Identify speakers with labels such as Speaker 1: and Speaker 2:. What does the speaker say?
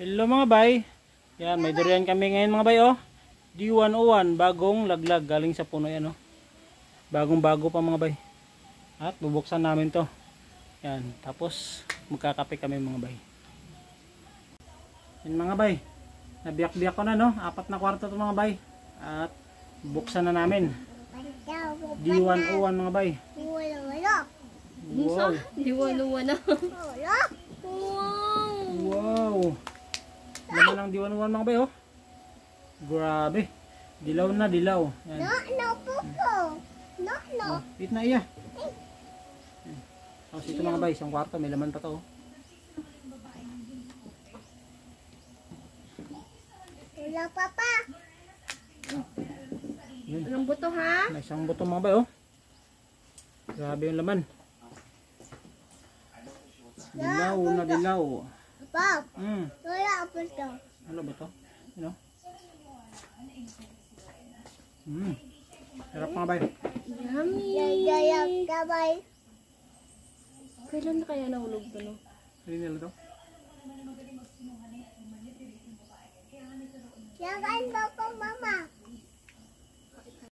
Speaker 1: Hello mga bay. Yan, may durian kami ngayon mga bay oh. D101, bagong laglag galing sa puno yan oh. Bagong bago pa mga bay. At bubuksan namin to. Yan, tapos magkakape kami mga bay. Yan mga bay. Nabiyak-biyak ko na no, 4 na kwarto to mga bay. At buksan na namin. D101 mga bay. Wow.
Speaker 2: D101 na.
Speaker 1: Wow. Laman ng D101 mga bay oh. Grabe. Dilaw na dilaw. Yan. Oh, wait na iya. Tapos ito mga bay, isang kwarto, may laman pa to oh.
Speaker 2: Wala papa.
Speaker 1: Yan.
Speaker 2: Anong buto ha?
Speaker 1: May isang buto mga bay oh. Grabe yung laman. Dilaw na dilaw.
Speaker 2: Papa,
Speaker 1: Mm.
Speaker 2: wala pa ito.
Speaker 1: Ano ba to? Ano? Sarap mga bay.
Speaker 2: Yummy. Yayayap kabay. Kailan na kaya nahulog to no?
Speaker 1: Hindi nila to.